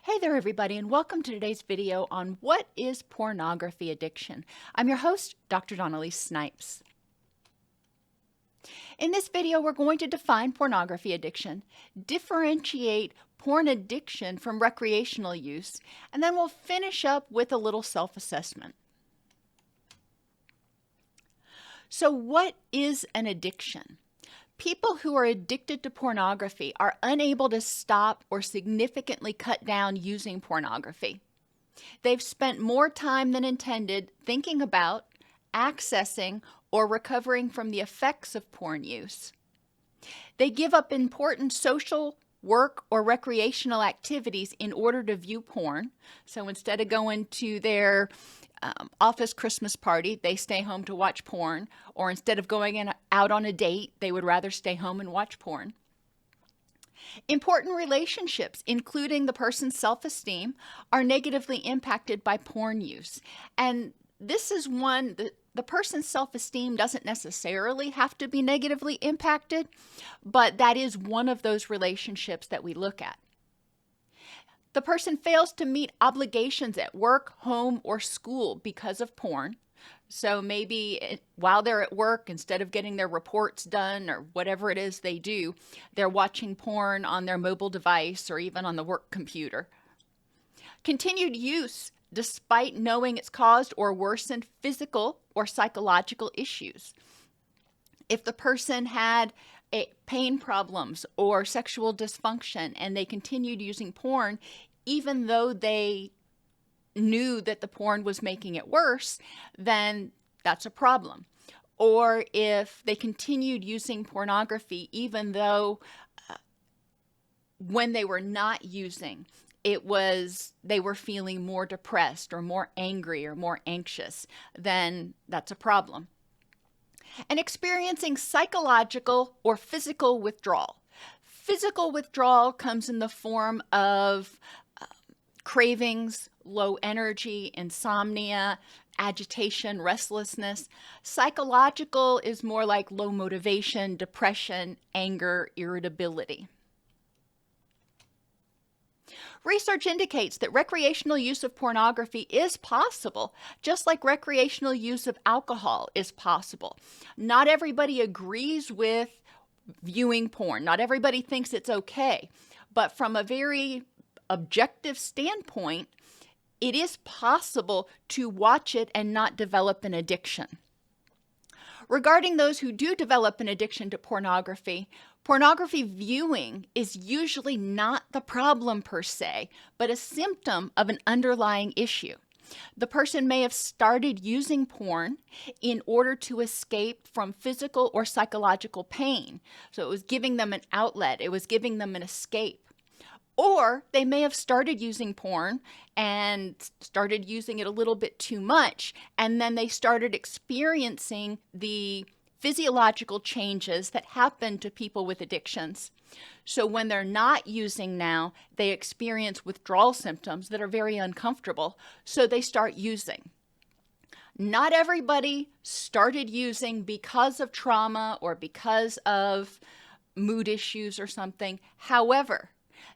Hey there everybody, and welcome to today's video on what is pornography addiction. I'm your host, Dr. Dawn-Elise Snipes. In this video, we're going to define pornography addiction, differentiate porn addiction from recreational use, and then we'll finish up with a little self-assessment. So what is an addiction? People who are addicted to pornography are unable to stop or significantly cut down using pornography. They've spent more time than intended thinking about, accessing, or recovering from the effects of porn use. They give up important social, work, or recreational activities in order to view porn. So instead of going to their office Christmas party, they stay home to watch porn, or instead of going out on a date, they would rather stay home and watch porn. Important relationships, including the person's self-esteem, are negatively impacted by porn use. And this is one that the person's self-esteem doesn't necessarily have to be negatively impacted, but that is one of those relationships that we look at. The person fails to meet obligations at work, home, or school because of porn. So maybe while they're at work, instead of getting their reports done or whatever it is they do, they're watching porn on their mobile device or even on the work computer. Continued use despite knowing it's caused or worsened physical or psychological issues. If the person had pain problems or sexual dysfunction and they continued using porn, even though they knew that the porn was making it worse, then that's a problem. Or if they continued using pornography, even though when they were not using, they were feeling more depressed or more angry or more anxious, then that's a problem. And experiencing psychological or physical withdrawal. Physical withdrawal comes in the form of cravings, low energy, insomnia, agitation, restlessness. Psychological is more like low motivation, depression, anger, irritability. Research indicates that recreational use of pornography is possible, just like recreational use of alcohol is possible. Not everybody agrees with viewing porn. Not everybody thinks it's okay. But from a very objective standpoint, it is possible to watch it and not develop an addiction. Regarding those who do develop an addiction to pornography, pornography viewing is usually not the problem per se, but a symptom of an underlying issue. The person may have started using porn in order to escape from physical or psychological pain. So it was giving them an outlet, it was giving them an escape. Or they may have started using porn and started using it a little bit too much, and then they started experiencing the physiological changes that happen to people with addictions. So when they're not using now, they experience withdrawal symptoms that are very uncomfortable, so they start using. Not everybody started using because of trauma or because of mood issues or something. However,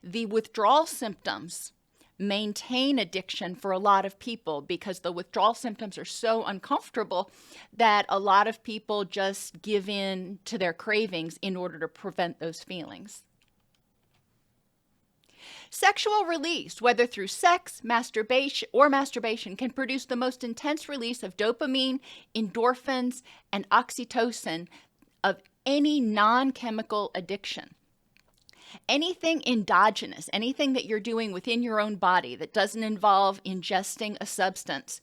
the withdrawal symptoms maintain addiction for a lot of people because the withdrawal symptoms are so uncomfortable that a lot of people just give in to their cravings in order to prevent those feelings. Sexual release, whether through sex, masturbation, can produce the most intense release of dopamine, endorphins, and oxytocin of any non-chemical addiction. Anything endogenous, anything that you're doing within your own body that doesn't involve ingesting a substance,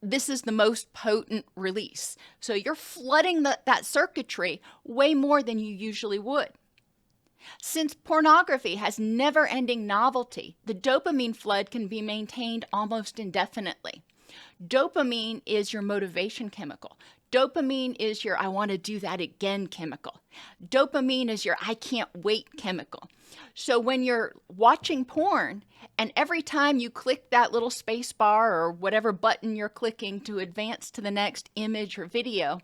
this is the most potent release. So you're flooding that circuitry way more than you usually would. Since pornography has never-ending novelty, the dopamine flood can be maintained almost indefinitely. Dopamine is your motivation chemical. Dopamine is your I want to do that again chemical. Dopamine is your I can't wait chemical. So when you're watching porn and every time you click that little space bar or whatever button you're clicking to advance to the next image or video,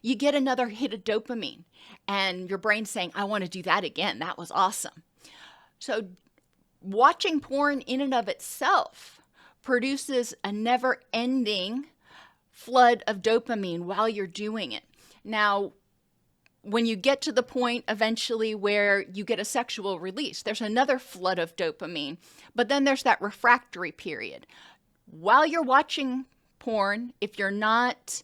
you get another hit of dopamine and your brain's saying, I want to do that again. That was awesome. So Watching porn in and of itself produces a never-ending flood of dopamine while you're doing it. Now, when you get to the point eventually where you get a sexual release, there's another flood of dopamine, but then there's that refractory period. While you're watching porn, if you're not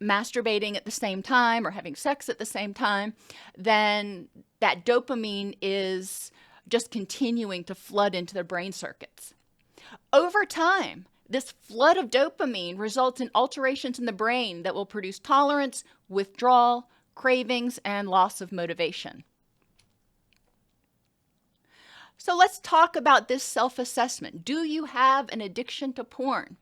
masturbating at the same time or having sex at the same time, then that dopamine is just continuing to flood into the brain circuits. Over time, this flood of dopamine results in alterations in the brain that will produce tolerance, withdrawal, cravings, and loss of motivation. So let's talk about this self-assessment. Do you have an addiction to porn?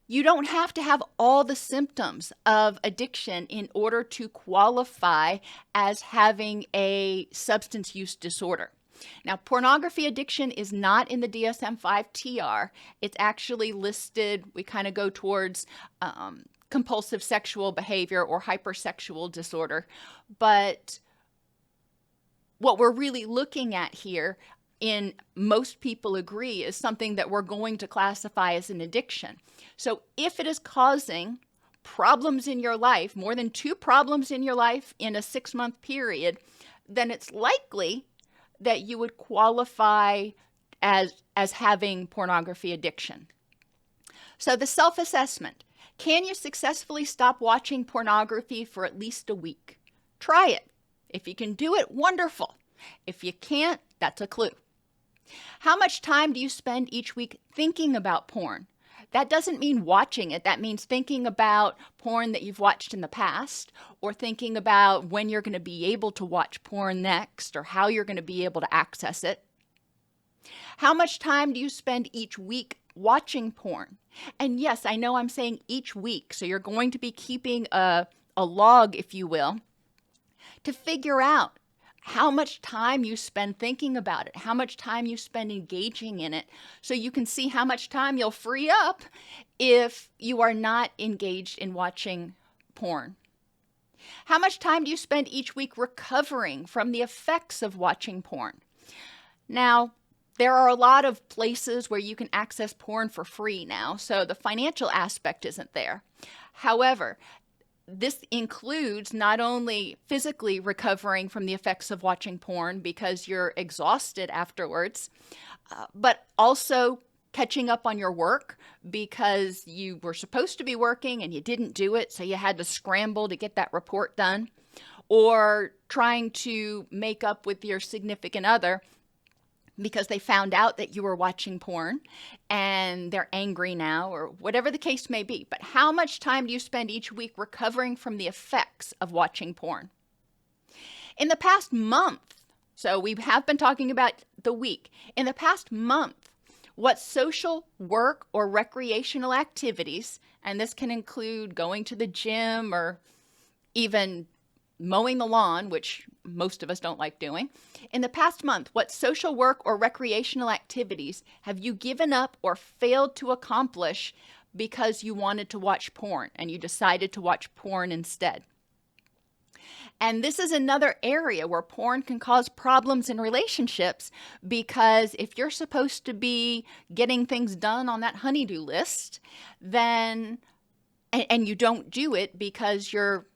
You don't have to have all the symptoms of addiction in order to qualify as having a substance use disorder. Now, pornography addiction is not in the DSM-5 TR. It's actually listed, we kind of go towards compulsive sexual behavior or hypersexual disorder. But what we're really looking at here, in most people agree, is something that we're going to classify as an addiction. So if it is causing problems in your life, more than 2 problems in your life in a 6-month period, then it's likely that you would qualify as having pornography addiction. So the self-assessment. Can you successfully stop watching pornography for at least a week? Try it. If you can do it, wonderful. If you can't, that's a clue. How much time do you spend each week thinking about porn? That doesn't mean watching it. That means thinking about porn that you've watched in the past, or thinking about when you're going to be able to watch porn next, or how you're going to be able to access it. How much time do you spend each week watching porn? And yes, I know I'm saying each week, so you're going to be keeping a log, if you will, to figure out how much time you spend thinking about it, how much time you spend engaging in it, so you can see how much time you'll free up if you are not engaged in watching porn. How much time do you spend each week recovering from the effects of watching porn? Now, there are a lot of places where you can access porn for free now, so the financial aspect isn't there. However, this includes not only physically recovering from the effects of watching porn because you're exhausted afterwards, but also catching up on your work because you were supposed to be working and you didn't do it, so you had to scramble to get that report done, or trying to make up with your significant other because they found out that you were watching porn and they're angry now, or whatever the case may be. But how much time do you spend each week recovering from the effects of watching porn? In the past month, so we have been talking about the week. In the past month, what social, work, or recreational activities, and this can include going to the gym or even mowing the lawn, which most of us don't like doing. In the past month, what social work or recreational activities have you given up or failed to accomplish because you wanted to watch porn and you decided to watch porn instead? And this is another area where porn can cause problems in relationships, because if you're supposed to be getting things done on that honey-do list, then, and you don't do it because you're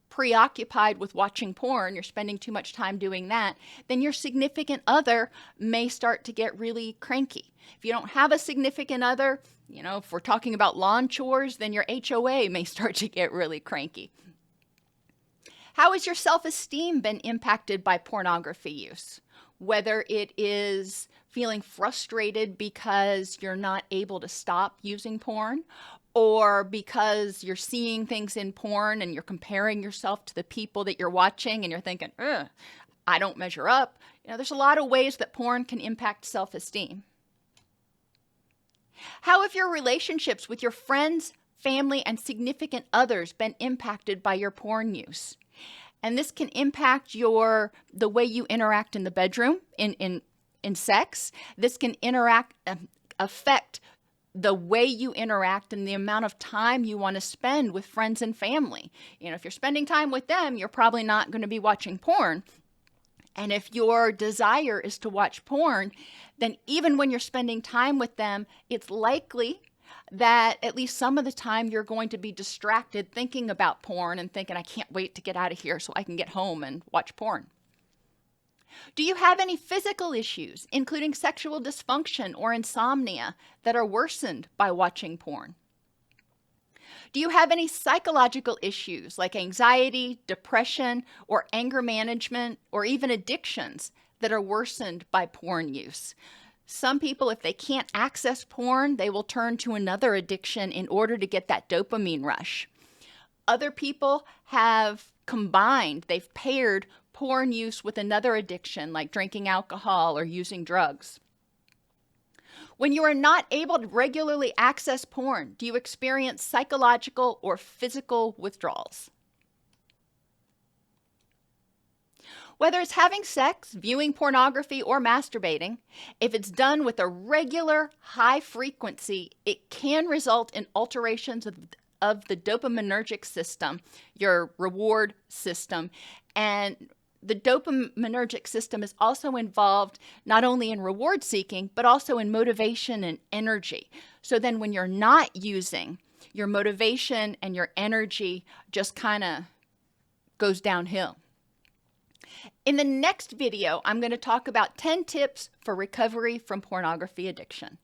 preoccupied with watching porn, you're spending too much time doing that, then your significant other may start to get really cranky. If you don't have a significant other, if we're talking about lawn chores, then your HOA may start to get really cranky. How has your self-esteem been impacted by pornography use? Whether it is feeling frustrated because you're not able to stop using porn, or because you're seeing things in porn and you're comparing yourself to the people that you're watching and you're thinking, I don't measure up. There's a lot of ways that porn can impact self-esteem. How have your relationships with your friends, family, and significant others been impacted by your porn use? And this can impact the way you interact in the bedroom, in sex. This can affect the way you interact and the amount of time you want to spend with friends and family. If you're spending time with them, you're probably not going to be watching porn. And if your desire is to watch porn, then even when you're spending time with them, it's likely that at least some of the time you're going to be distracted thinking about porn and thinking, I can't wait to get out of here so I can get home and watch porn. Do you have any physical issues, including sexual dysfunction or insomnia, that are worsened by watching porn? Do you have any psychological issues like anxiety, depression, or anger management, or even addictions that are worsened by porn use? Some people, if they can't access porn, they will turn to another addiction in order to get that dopamine rush. Other people have combined, they've paired porn use with another addiction like drinking alcohol or using drugs. When you are not able to regularly access porn, do you experience psychological or physical withdrawals? Whether it's having sex, viewing pornography, or masturbating, if it's done with a regular, high frequency, it can result in alterations of the dopaminergic system, your reward system. And the dopaminergic system is also involved not only in reward seeking, but also in motivation and energy. So then when you're not using, your motivation and your energy just kind of goes downhill. In the next video, I'm going to talk about 10 tips for recovery from pornography addiction.